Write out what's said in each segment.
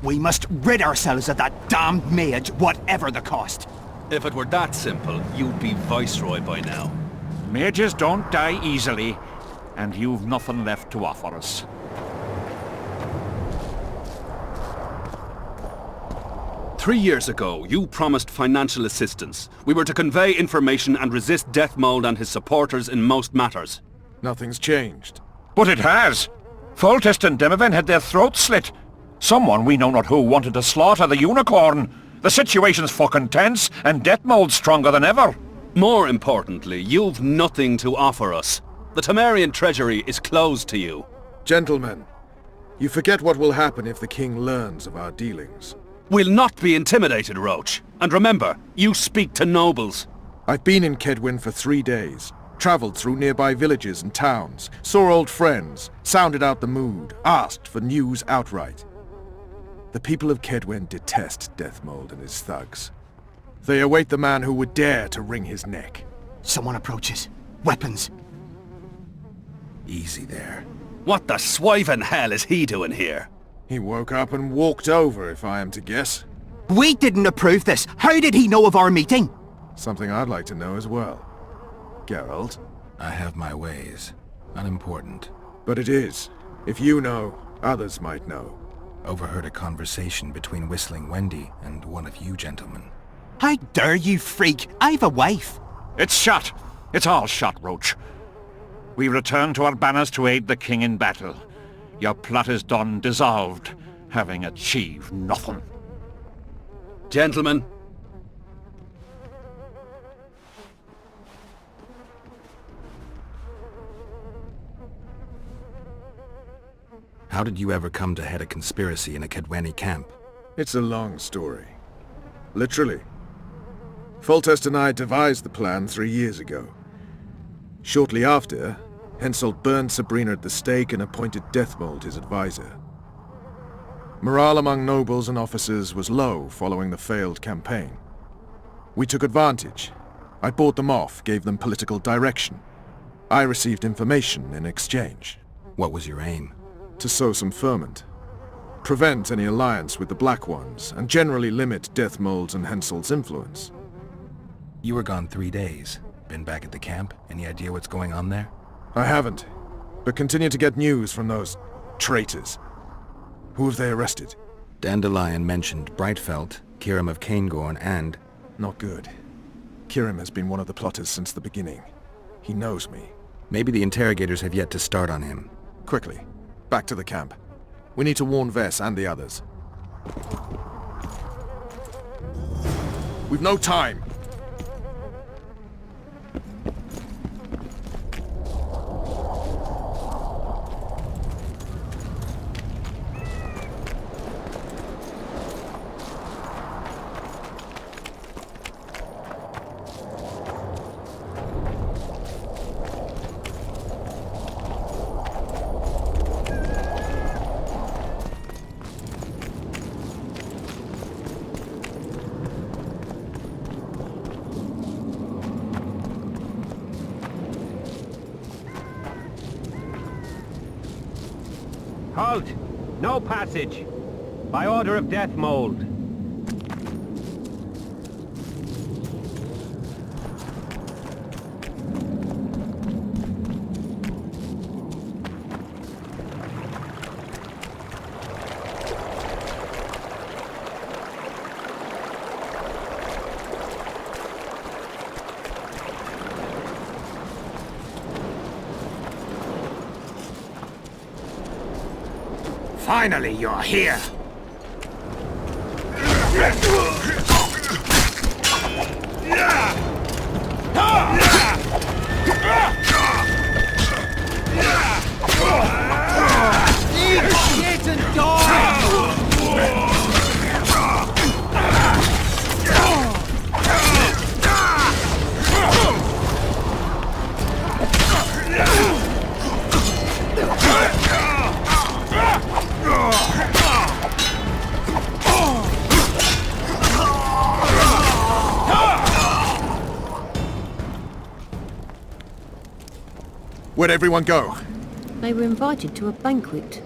We must rid ourselves of that damned mage, whatever the cost. If it were that simple, you'd be Viceroy by now. Mages don't die easily, and you've nothing left to offer us. Three years ago, you promised financial assistance. We were to convey information and resist Deathmold and his supporters in most matters. Nothing's changed. But it has! Foltest and Demiven had their throats slit. Someone, we know not who, wanted to slaughter the unicorn. The situation's fucking tense, and Deathmold's stronger than ever. More importantly, you've nothing to offer us. The Temerian treasury is closed to you. Gentlemen, you forget what will happen if the king learns of our dealings. We'll not be intimidated, Roach. And remember, you speak to nobles. I've been in Kedwin for 3 days. Travelled through nearby villages and towns, saw old friends, sounded out the mood, asked for news outright. The people of Kedwin detest Deathmold and his thugs. They await the man who would dare to wring his neck. Someone approaches. Weapons. Easy there. What the swiven hell is he doing here? He woke up and walked over, if I am to guess. We didn't approve this. How did he know of our meeting? Something I'd like to know as well. Geralt? I have my ways. Unimportant. But it is. If you know, others might know. Overheard a conversation between Whistling Wendy and one of you gentlemen. How dare you, freak? I've a wife. It's shot. It's all shot, Roach. We return to our banners to aid the king in battle. Your plot is done, dissolved, having achieved nothing. Gentlemen. How did you ever come to head a conspiracy in a Kedweni camp? It's a long story. Literally. Foltest and I devised the plan 3 years ago. Shortly after, Henselt burned Sabrina at the stake and appointed Deathmold his advisor. Morale among nobles and officers was low following the failed campaign. We took advantage. I bought them off, gave them political direction. I received information in exchange. What was your aim? To sow some ferment. Prevent any alliance with the Black Ones, and generally limit Deathmold's and Henselt's influence. You were gone 3 days. Been back at the camp? Any idea what's going on there? I haven't, but continue to get news from those traitors. Who have they arrested? Dandelion mentioned Brightfelt, Kirim of Caingorn, and... Not good. Kirim has been one of the plotters since the beginning. He knows me. Maybe the interrogators have yet to start on him. Quickly, back to the camp. We need to warn Vess and the others. We've no time! Halt! No passage! By order of Deathmold. Finally, you're here! Eat shit and die! Where'd everyone go? They were invited to a banquet.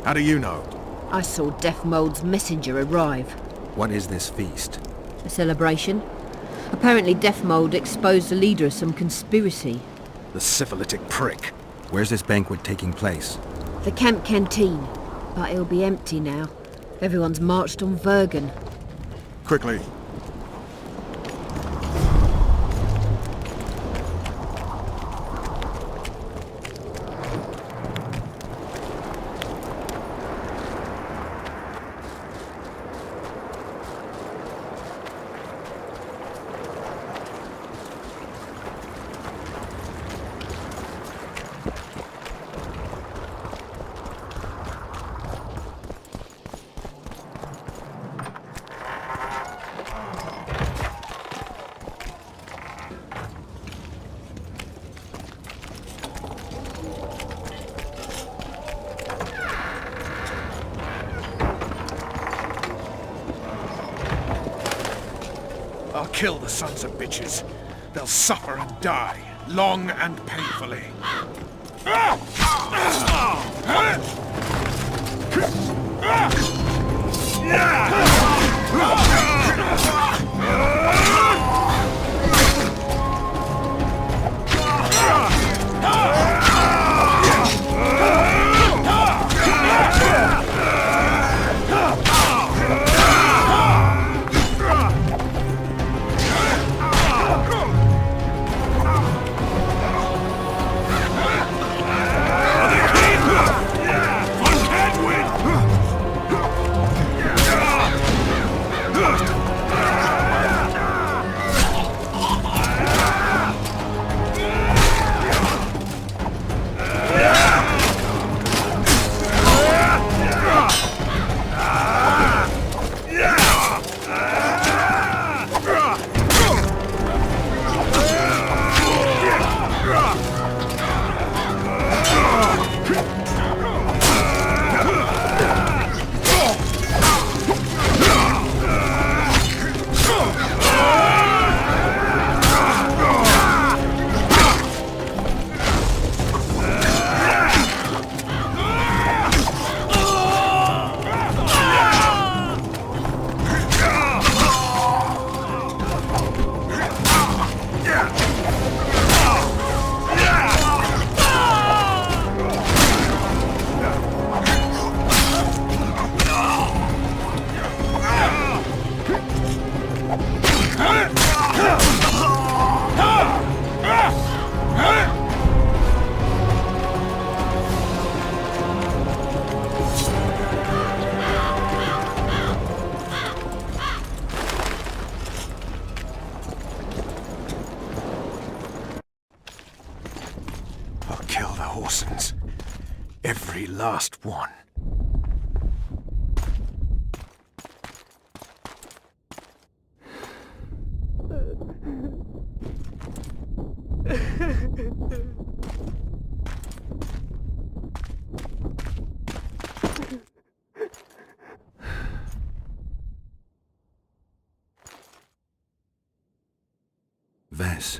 How do you know? I saw Death Mold's messenger arrive. What is this feast? A celebration? Apparently Death Mold exposed the leader of some conspiracy. The syphilitic prick. Where's this banquet taking place? The camp canteen. But it'll be empty now. Everyone's marched on Vergen. Quickly. I'll kill the sons of bitches. They'll suffer and die, long and painfully. Every last one. Vess,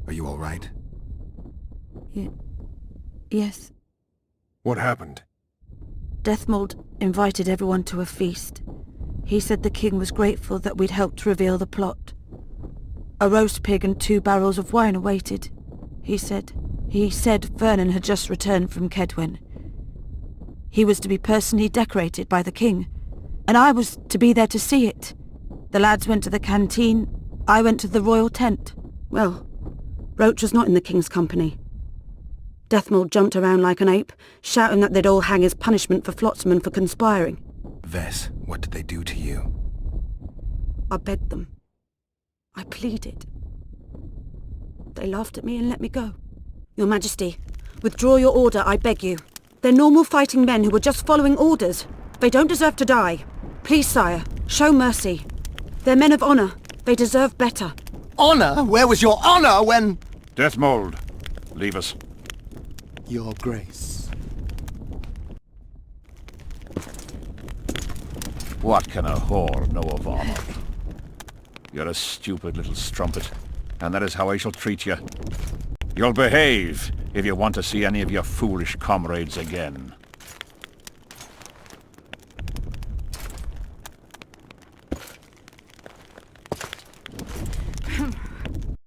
are you all right? Yes. What happened? Deathmold invited everyone to a feast. He said the king was grateful that we'd helped reveal the plot. A roast pig and 2 barrels of wine awaited, he said. He said Vernon had just returned from Kedwen. He was to be personally decorated by the king, and I was to be there to see it. The lads went to the canteen, I went to the royal tent. Well, Roach was not in the king's company. Deathmold jumped around like an ape, shouting that they'd all hang as punishment for Flotsam for conspiring. Vess, what did they do to you? I begged them. I pleaded. They laughed at me and let me go. Your Majesty, withdraw your order, I beg you. They're normal fighting men who were just following orders. They don't deserve to die. Please, sire, show mercy. They're men of honor. They deserve better. Honor? Where was your honor when... Deathmold, leave us. Your Grace. What can a whore know of honor? You're a stupid little strumpet, and that is how I shall treat you. You'll behave if you want to see any of your foolish comrades again.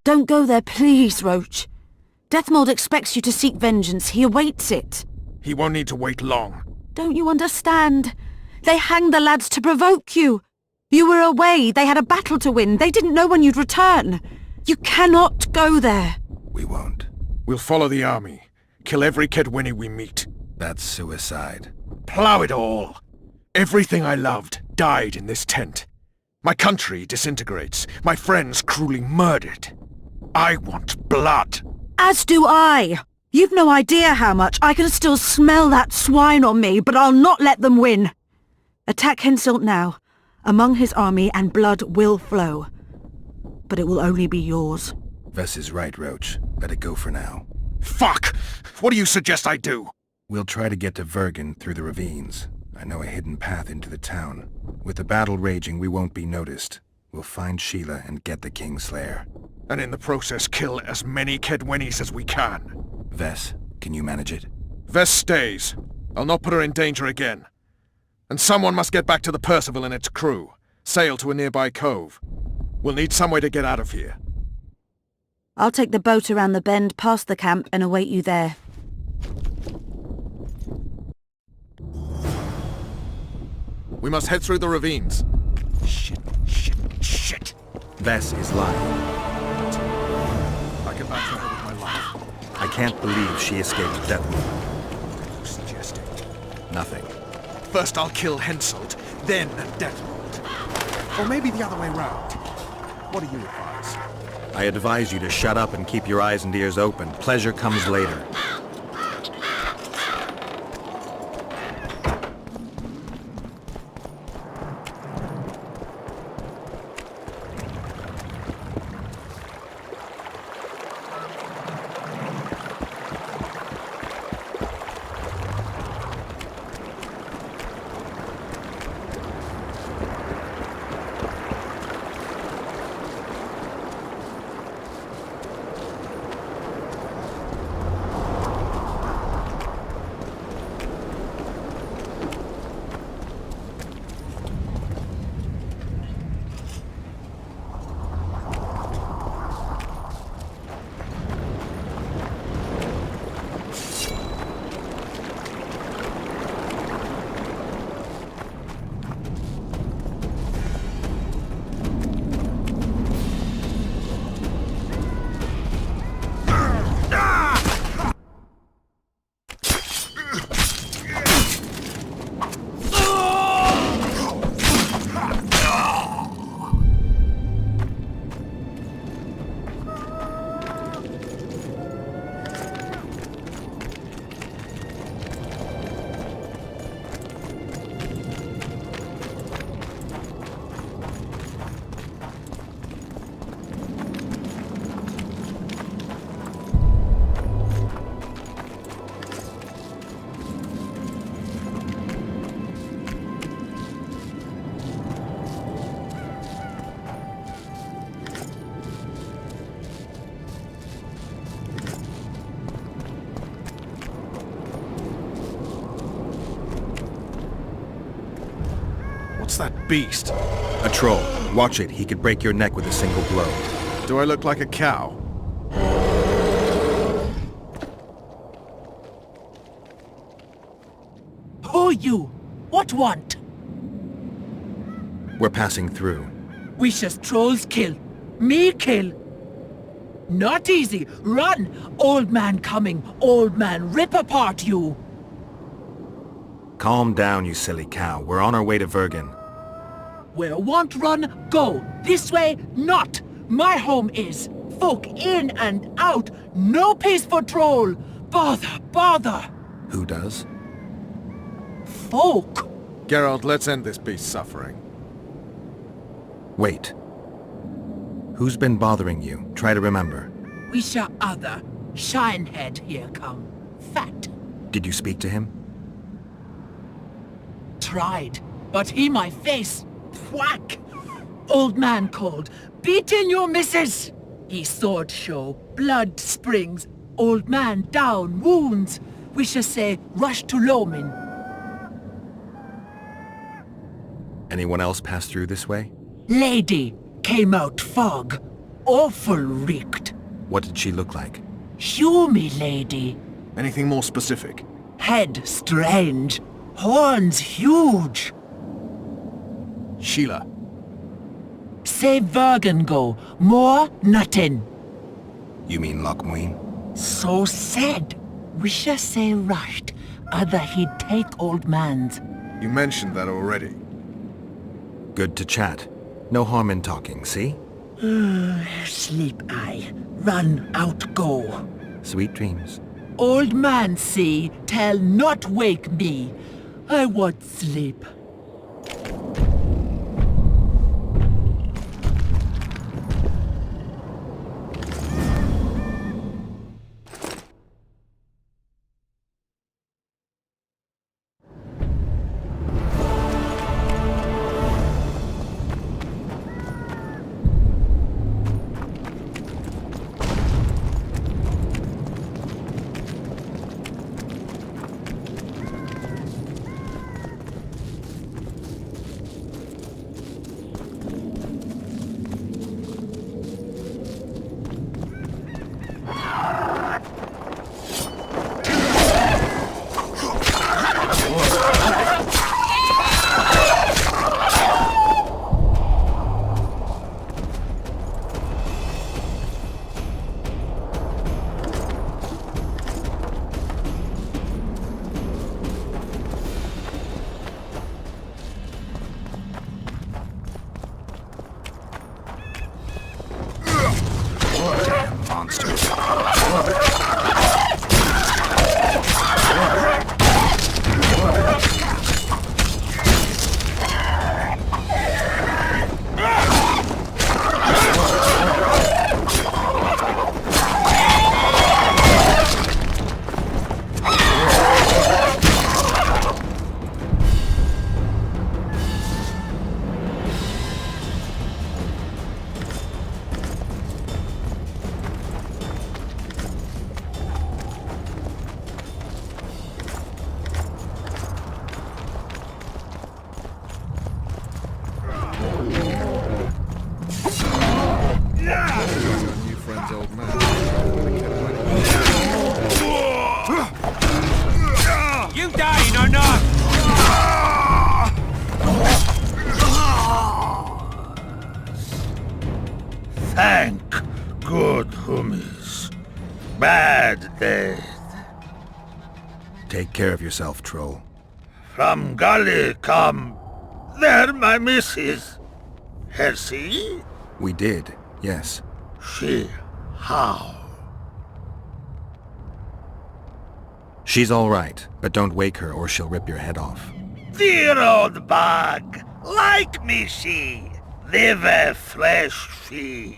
Don't go there, please, Roach. Deathmold expects you to seek vengeance. He awaits it. He won't need to wait long. Don't you understand? They hanged the lads to provoke you. You were away. They had a battle to win. They didn't know when you'd return. You cannot go there. We won't. We'll follow the army. Kill every Kedwenny we meet. That's suicide. Plough it all. Everything I loved died in this tent. My country disintegrates. My friends cruelly murdered. I want blood. As do I. You've no idea how much. I can still smell that swine on me, but I'll not let them win. Attack Henselt now. Among his army, and blood will flow. But it will only be yours. Vess is right, Roach. Let it go for now. Fuck! What do you suggest I do? We'll try to get to Vergen through the ravines. I know a hidden path into the town. With the battle raging, we won't be noticed. We'll find Sheila and get the Kingslayer. And in the process kill as many Kedwennies as we can. Vess, can you manage it? Vess stays. I'll not put her in danger again. And someone must get back to the Percival and its crew. Sail to a nearby cove. We'll need some way to get out of here. I'll take the boat around the bend past the camp and await you there. We must head through the ravines. Shit. Vess is lying. I can back her with my life. I can't believe she escaped Deathmold. What are you suggesting? Nothing. First I'll kill Henselt, then Deathmold. Or maybe the other way round. What do you advise? I advise you to shut up and keep your eyes and ears open. Pleasure comes later. What's that beast? A troll. Watch it. He could break your neck with a single blow. Do I look like a cow? Who you? What want? We're passing through. Wishes trolls kill. Me kill. Not easy. Run! Old man coming. Old man rip apart you. Calm down, you silly cow. We're on our way to Vergen. Where want run, go. This way, not. My home is. Folk in and out. No peace for troll. Bother. Who does? Folk. Geralt, let's end this beast's suffering. Wait. Who's been bothering you? Try to remember. Wisha other. Shinehead here come. Fat. Did you speak to him? Tried, but he my face. Whack! Old man called. Beat in your missus! He sword show. Blood springs. Old man down. Wounds. We shall say rush to Lomin. Anyone else pass through this way? Lady came out fog. awful reeked. What did she look like? Humy lady. Anything more specific? Head strange. Horns huge. Sheila. Say Vergen go. More nothing. You mean Lochmuin? So said. Wisha say rushed. Other he'd take old man's. You mentioned that already. Good to chat. No harm in talking, see? Sleep I. Run out go. Sweet dreams. Old man see, tell not wake me. I want sleep. You dying or not? Thank good homies. Bad death. Take care of yourself, troll. From Gully come. There my missus. Hersey? We did, yes. She how? She's all right, but don't wake her or she'll rip your head off. Dear old bug. Like me she. Live a flesh feed.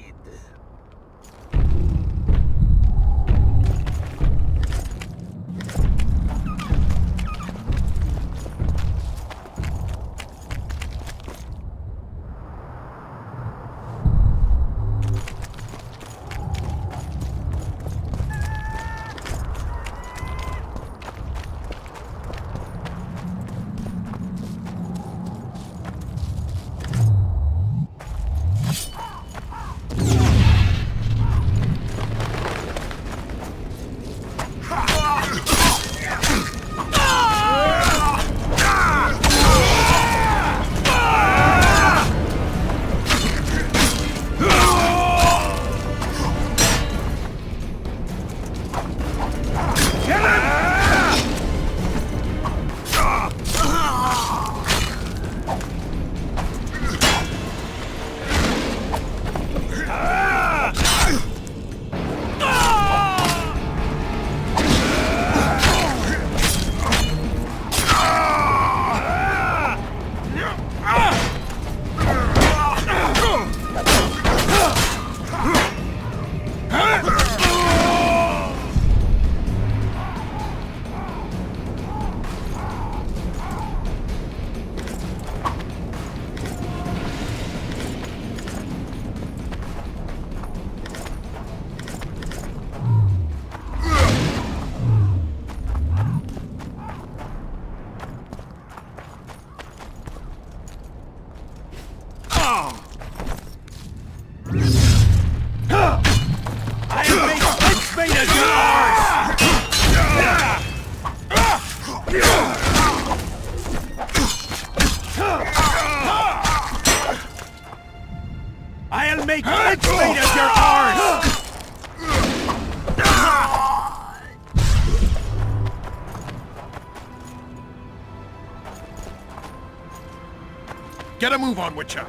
Get a move on, Witcher!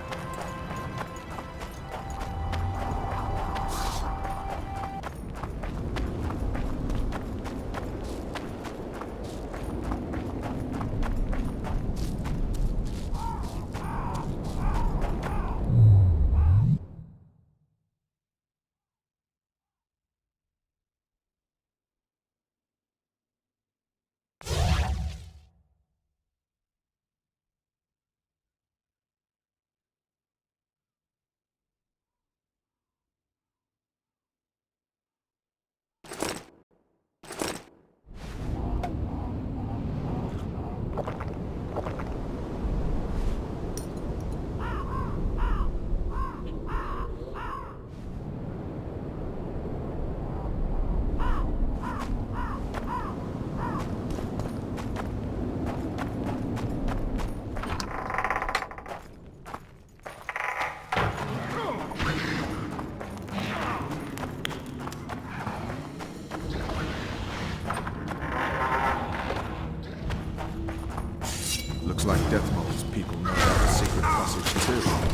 Looks like Deathmold's people know about the secret passage too.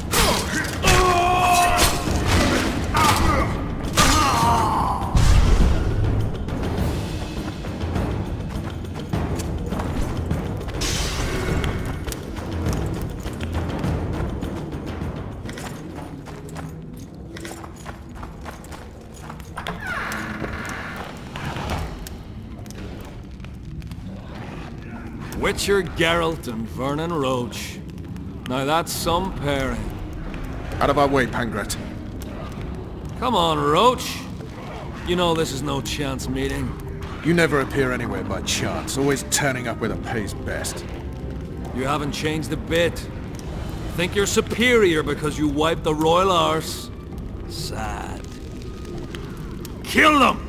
Witcher Geralt and Vernon Roach. Now that's some pairing. Out of our way, Pangret. Come on, Roach. You know this is no chance meeting. You never appear anywhere by chance, always turning up where the pay's best. You haven't changed a bit. Think you're superior because you wiped the royal arse? Sad. Kill them!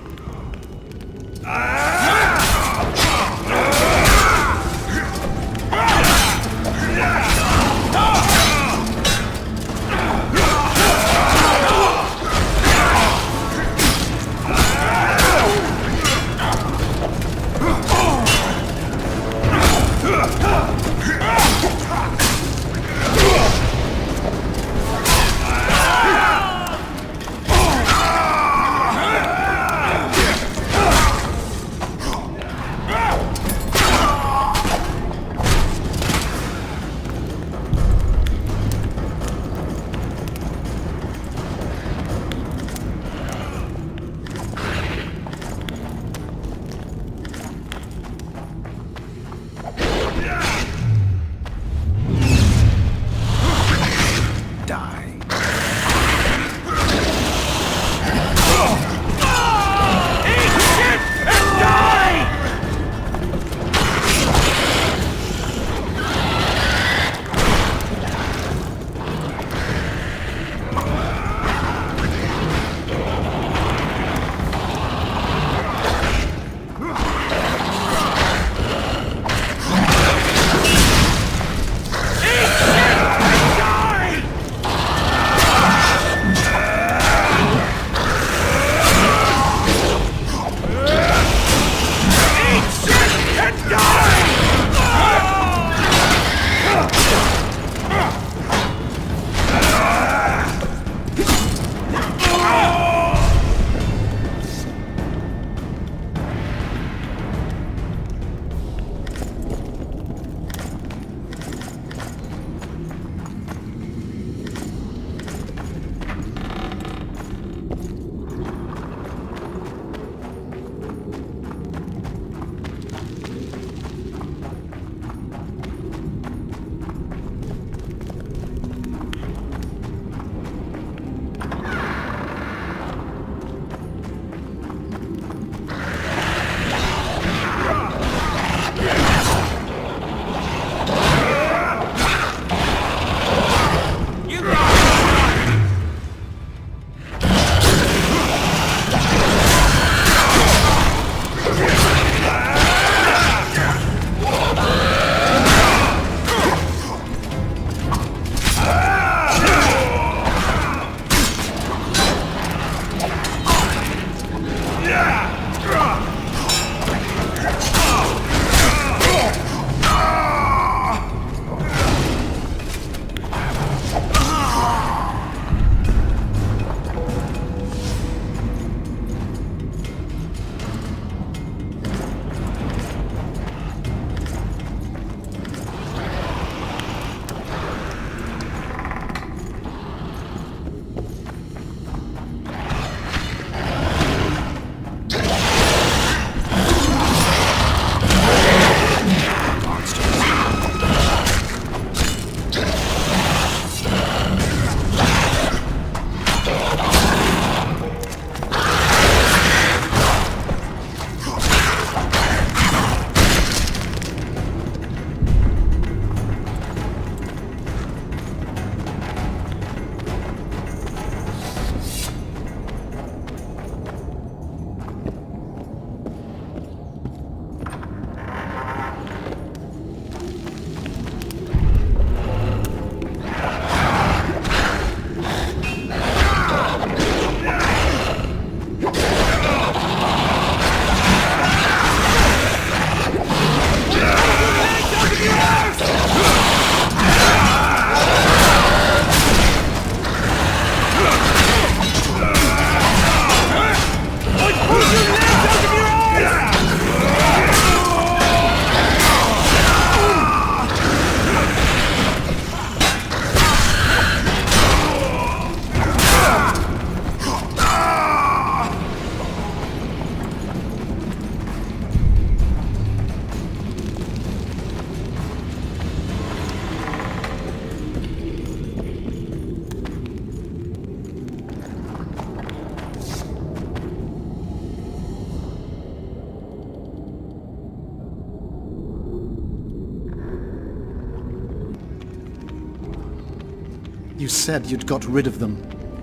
You said you'd got rid of them.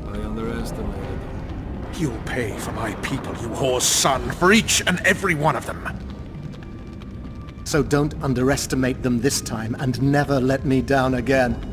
I underestimated them. You'll pay for my people, you whore's son, for each and every one of them. So don't underestimate them this time, and never let me down again.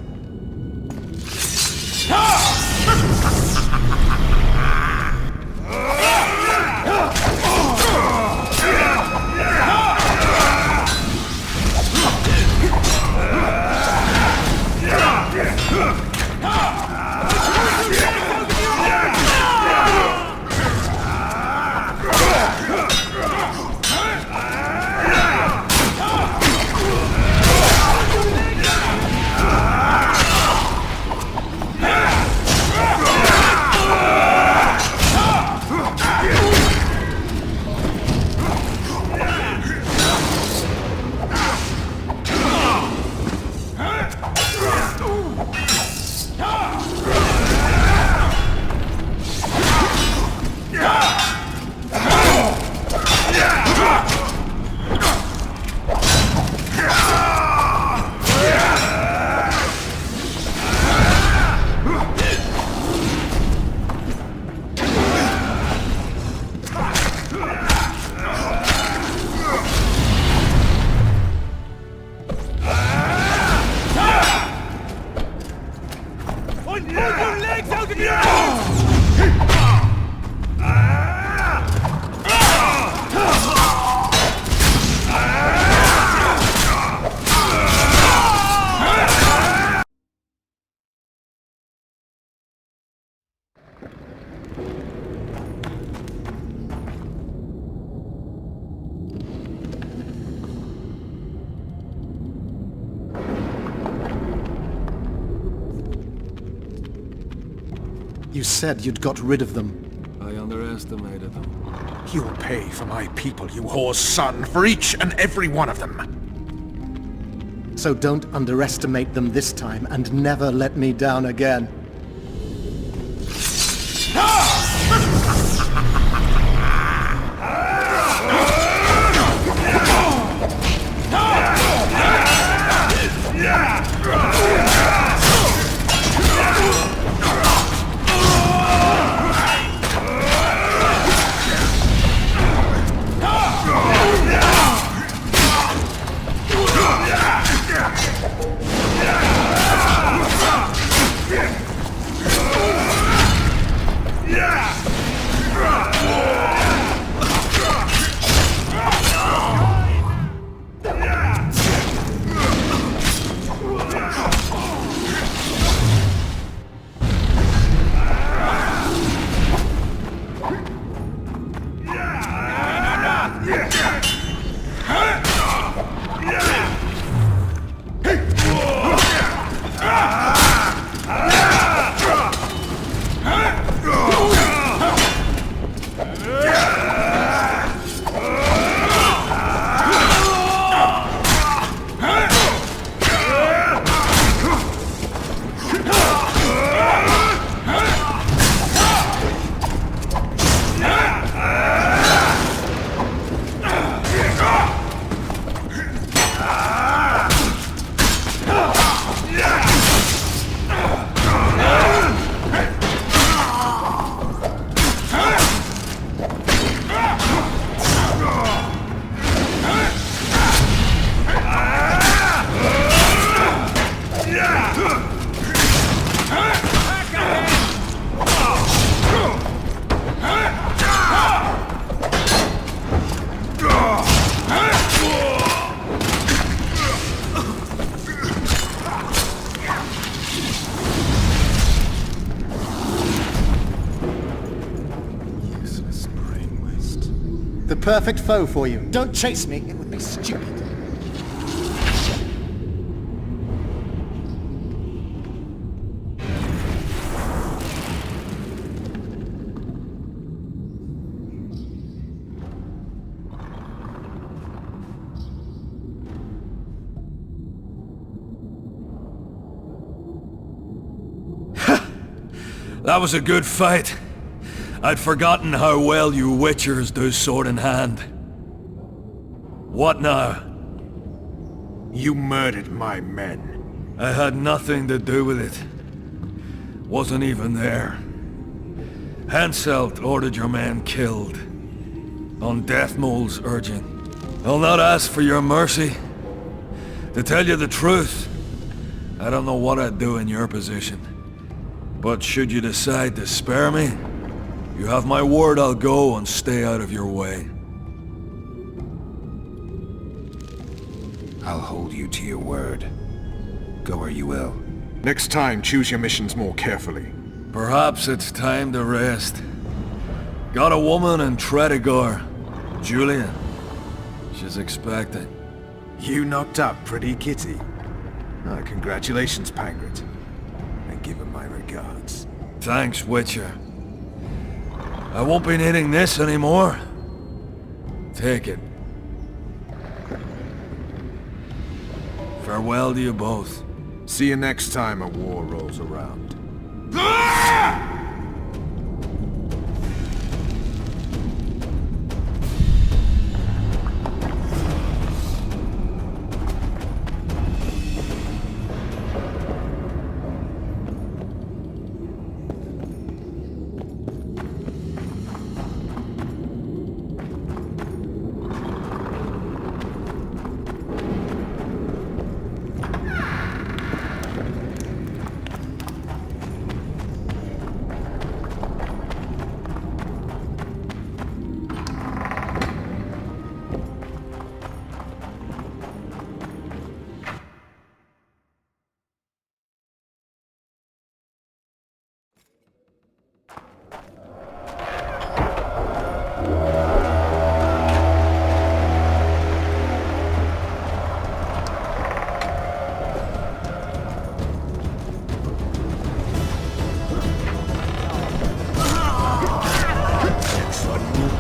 You said you'd got rid of them. I underestimated them. You'll pay for my people, you whore's son, for each and every one of them. So don't underestimate them this time, and never let me down again. The perfect foe for you. Don't chase me, it would be stupid. That was a good fight. I'd forgotten how well you witchers do sword in hand. What now? You murdered my men. I had nothing to do with it. Wasn't even there. Henselt ordered your man killed. On Deathmold's urging. I'll not ask for your mercy. To tell you the truth, I don't know what I'd do in your position. But should you decide to spare me, you have my word I'll go and stay out of your way. I'll hold you to your word. Go where you will. Next time, choose your missions more carefully. Perhaps it's time to rest. Got a woman in Tredigor. Julia. She's expecting. You knocked up pretty kitty. Congratulations, Pangret. And give him my regards. Thanks, Witcher. I won't be needing this anymore. Take it. Farewell to you both. See you next time a war rolls around.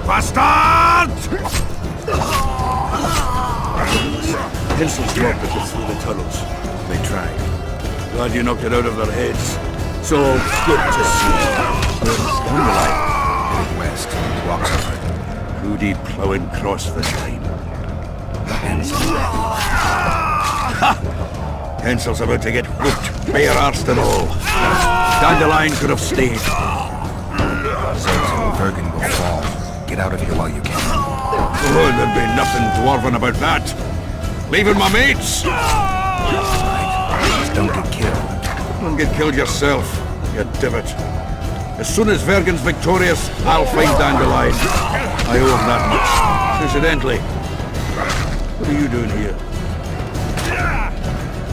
Bastard! Hensel's mobbed us through the tunnels. They tried. Glad you knocked it out of their heads. So good to see. Dandelion. Headed west. Walks over. Rudy plowing across the line. Hensel's about to get whooped, bare-arsed and all. Dandelion could have stayed. So Vergen will fall. Get out of here while you can. Oh, there'd be nothing dwarven about that. Leaving my mates! Right. Just don't get killed. Don't get killed yourself, you divot. As soon as Vergen's victorious, I'll find Dandelion. I owe him that much. Incidentally, what are you doing here?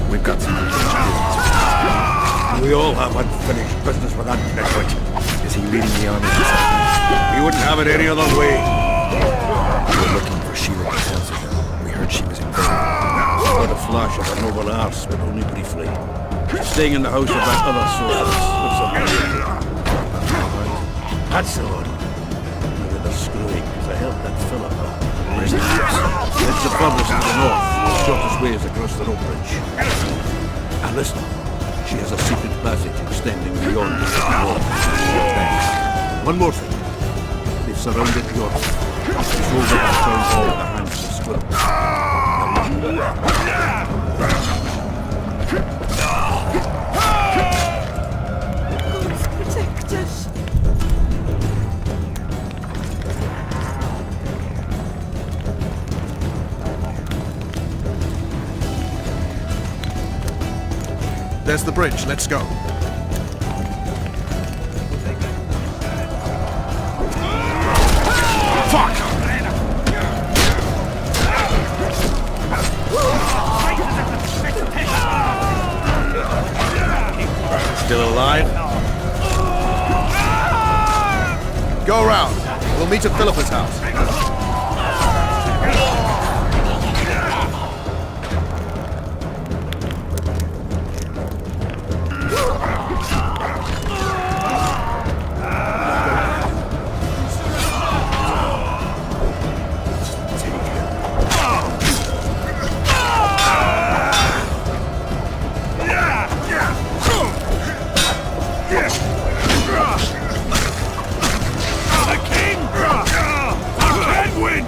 We've got some unfinished business. We all have unfinished business with that nitwit. Is he leading the army himself? He wouldn't have it any other way. We're looking for Sheila Council. We heard she was invaded. Caught a flash of her noble arse, but only briefly. Staying in the house of that other sorceress. That's the one. Look at the screwing, because I helped that Philip. Where's the house? It's the furthest to the north. The shortest way is across the rope bridge. And listen, she has a secret passage extending beyond the wall. Thanks. One more thing. They've surrounded York. She's rolled up our town hall with the hands of the squirrel. Protect us. There's the bridge. Let's go. Fuck! Still alive? Go around. We'll meet at Philippa's house. The king! I can win!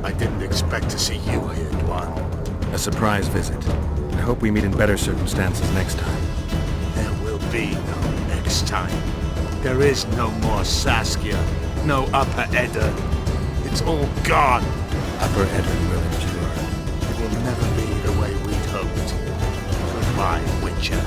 I didn't expect to see you here, Dwan. A surprise visit. I hope we meet in better circumstances next time. There will be no next time. There is no more Saskia, no Upper Edda. It's all gone. Upper Eddard will endure. It will never be the way we'd hoped. Goodbye, Witcher.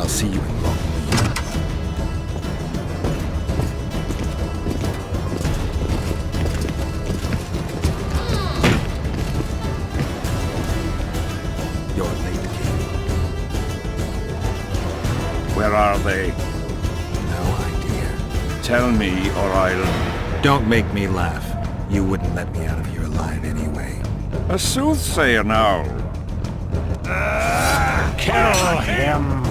See you in Long. You're late, King. Where are they? No idea. Tell me, or I'll... Don't make me laugh. You wouldn't let me out of here alive anyway. A soothsayer now. Kill him!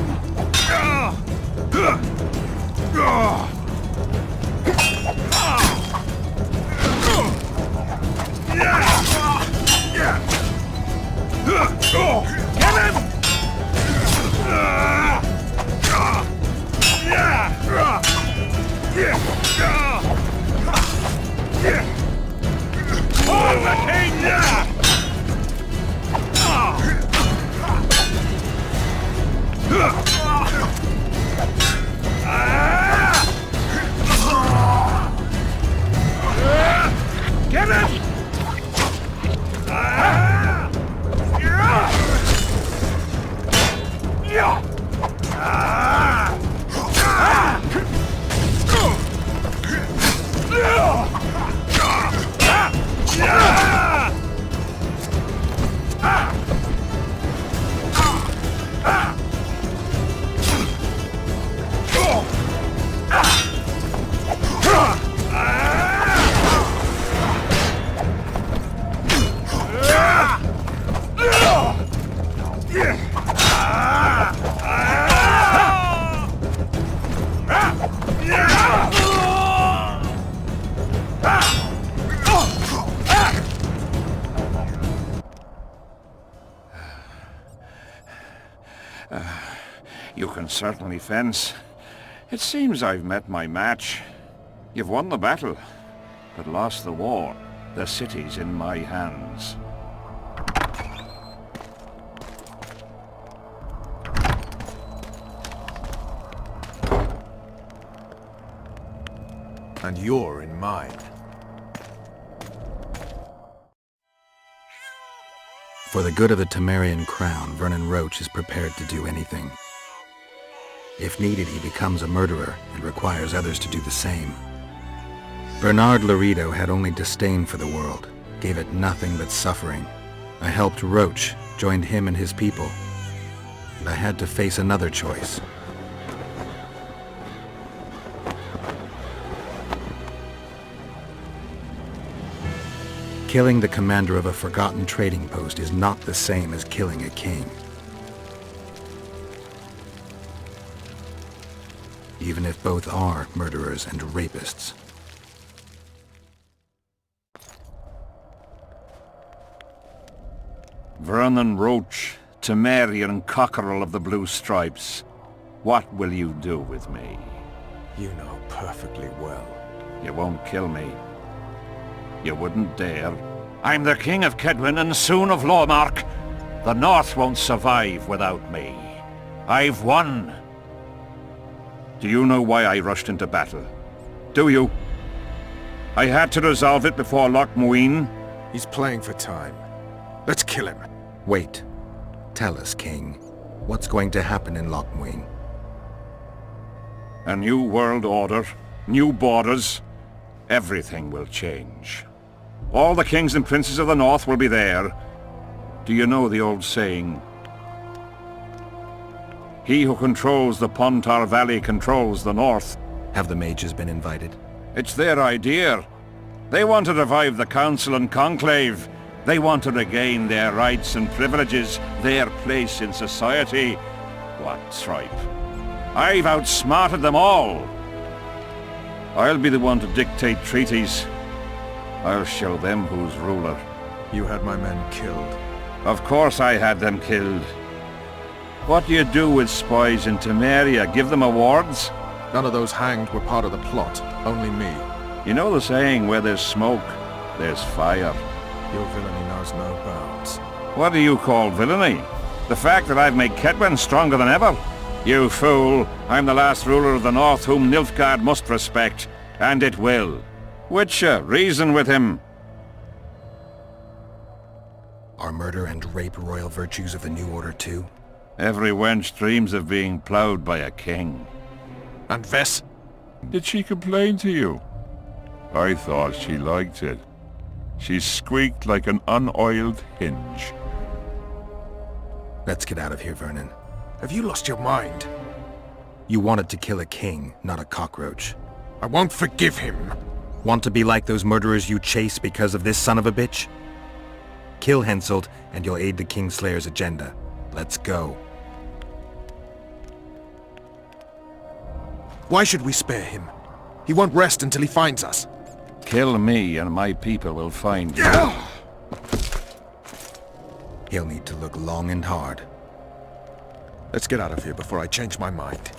You can certainly fence. It seems I've met my match. You've won the battle, but lost the war. The city's in my hands. And you're in mine. For the good of the Temerian crown, Vernon Roche is prepared to do anything. If needed, he becomes a murderer and requires others to do the same. Bernard Laredo had only disdain for the world, gave it nothing but suffering. I helped Roche, joined him and his people. And I had to face another choice. Killing the commander of a forgotten trading post is not the same as killing a king. Even if both are murderers and rapists. Vernon Roche, Temerian cockerel of the Blue Stripes. What will you do with me? You know perfectly well. You won't kill me. You wouldn't dare. I'm the King of Kedwin and soon of Lawmark. The North won't survive without me. I've won. Do you know why I rushed into battle? Do you? I had to resolve it before Loch Muin. He's playing for time. Let's kill him. Wait. Tell us, King. What's going to happen in Loch Muin? A new world order, new borders. Everything will change. All the kings and princes of the North will be there. Do you know the old saying? He who controls the Pontar Valley controls the North. Have the mages been invited? It's their idea. They want to revive the Council and Conclave. They want to regain their rights and privileges, their place in society. What tripe? I've outsmarted them all. I'll be the one to dictate treaties. I'll show them who's ruler. You had my men killed. Of course I had them killed. What do you do with spies in Temeria? Give them awards? None of those hanged were part of the plot. Only me. You know the saying, where there's smoke, there's fire. Your villainy knows no bounds. What do you call villainy? The fact that I've made Kedwen stronger than ever? You fool! I'm the last ruler of the North whom Nilfgaard must respect, and it will. Witcher, reason with him. Are murder and rape royal virtues of the New Order too? Every wench dreams of being ploughed by a king. And Vess? Did she complain to you? I thought she liked it. She squeaked like an unoiled hinge. Let's get out of here, Vernon. Have you lost your mind? You wanted to kill a king, not a cockroach. I won't forgive him. Want to be like those murderers you chase because of this son of a bitch? Kill Henselt, and you'll aid the Kingslayer's agenda. Let's go. Why should we spare him? He won't rest until he finds us. Kill me and my people will find you. He'll need to look long and hard. Let's get out of here before I change my mind.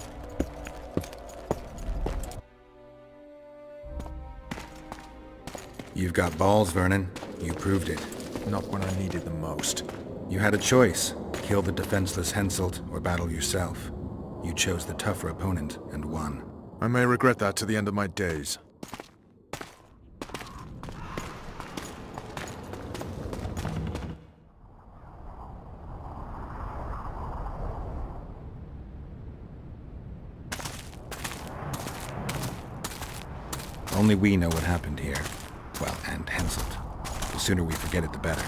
You've got balls, Vernon. You proved it. Not when I needed them most. You had a choice. Kill the defenseless Henselt or battle yourself. You chose the tougher opponent and won. I may regret that to the end of my days. Only we know what happened here. Well, and Henselt. The sooner we forget it, the better.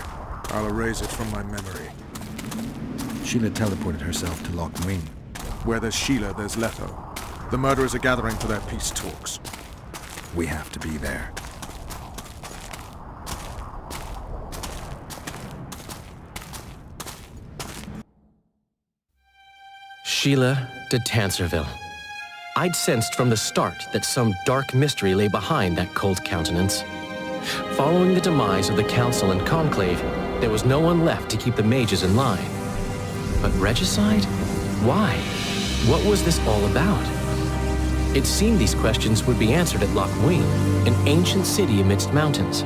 I'll erase it from my memory. Sheila teleported herself to Loch Muin. Where there's Sheila, there's Leto. The murderers are gathering for their peace talks. We have to be there. Sheila de Tanserville. I'd sensed from the start that some dark mystery lay behind that cold countenance. Following the demise of the Council and Conclave, there was no one left to keep the mages in line. But regicide? Why? What was this all about? It seemed these questions would be answered at Loch Muin, an ancient city amidst mountains,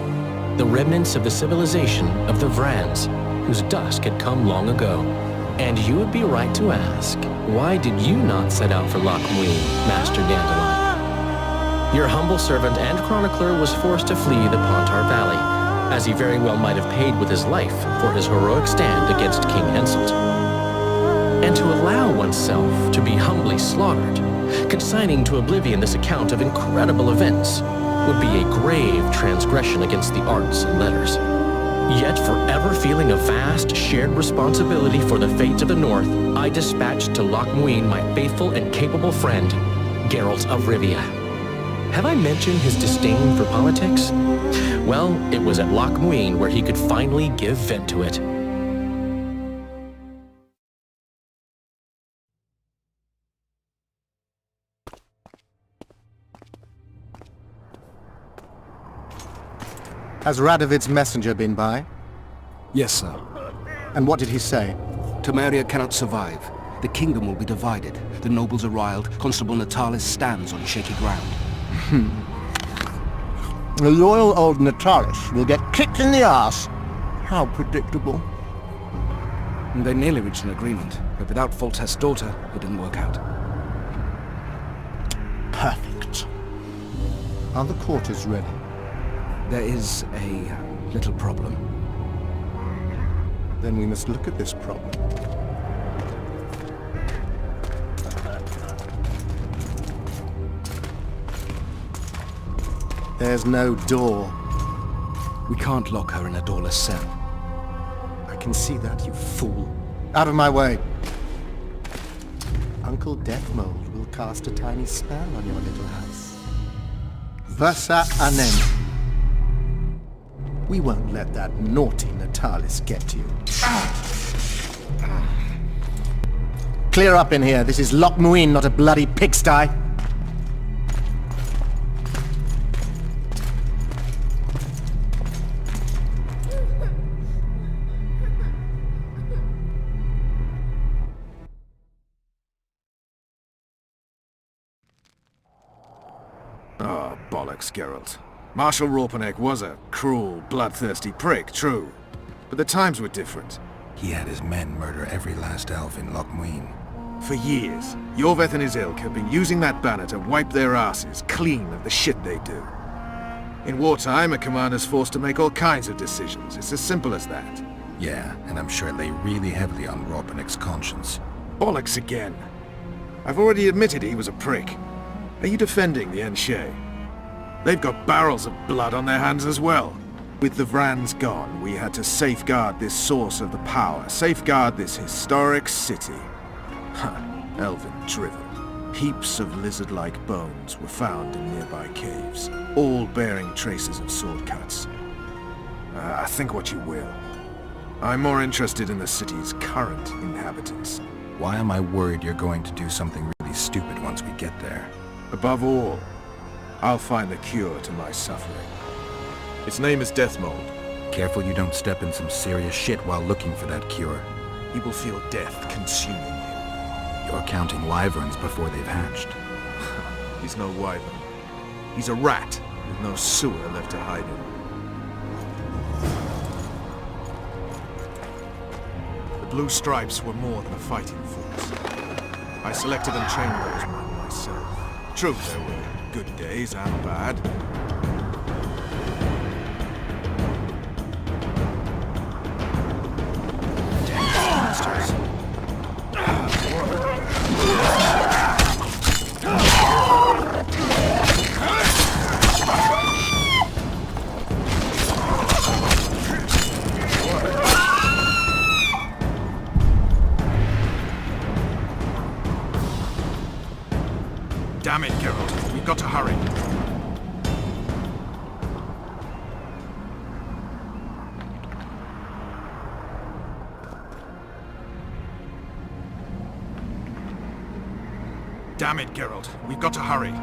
the remnants of the civilization of the Vrans, whose dusk had come long ago. And you would be right to ask, why did you not set out for Loch Muin, Master Dandelion? Your humble servant and chronicler was forced to flee the Pontar Valley, as he very well might have paid with his life for his heroic stand against King Henselt. And to allow oneself to be humbly slaughtered, consigning to oblivion this account of incredible events, would be a grave transgression against the arts and letters. Yet forever feeling a vast shared responsibility for the fate of the North, I dispatched to Loch Muin my faithful and capable friend, Geralt of Rivia. Have I mentioned his disdain for politics? Well, it was at Loch Muin where he could finally give vent to it. Has Radovid's messenger been by? Yes, sir. And what did he say? Temeria cannot survive. The kingdom will be divided. The nobles are riled. Constable Natalis stands on shaky ground. The loyal old Natalis will get kicked in the ass. How predictable. They nearly reached an agreement, but without Foltest's daughter, it didn't work out. Perfect. Are the quarters ready? There is a little problem. Then we must look at this problem. There's no door. We can't lock her in a doorless cell. I can see that, you fool. Out of my way. Uncle Deathmold will cast a tiny spell on your little house. Versa anem. We won't let that naughty Natalis get you. Clear up in here. This is Loch Muin, not a bloody pigsty. Oh, bollocks, Geralt. Marshal Raupenek was a cruel, bloodthirsty prick, true. But the times were different. He had his men murder every last elf in Loch Muin. For years, Yorveth and his ilk have been using that banner to wipe their asses clean of the shit they do. In wartime, a commander's forced to make all kinds of decisions. It's as simple as that. Yeah, and I'm sure it lay really heavily on Raupenek's conscience. Bollocks again. I've already admitted he was a prick. Are you defending the Enshe? They've got barrels of blood on their hands as well. With the Vrans gone, we had to safeguard this source of the power, safeguard this historic city. Elven drivel. Heaps of lizard-like bones were found in nearby caves, all bearing traces of sword cuts. Think what you will. I'm more interested in the city's current inhabitants. Why am I worried you're going to do something really stupid once we get there? Above all, I'll find the cure to my suffering. Its name is Deathmold. Careful you don't step in some serious shit while looking for that cure. You will feel death consuming you. You're counting wyverns before they've hatched. He's no wyvern. He's a rat with no sewer left to hide in. The Blue Stripes were more than a fighting force. I selected and trained those men myself. True, there were good days and bad. Damn bastards. Damn it, Geralt. We've got to hurry. Damn it, Geralt. We've got to hurry.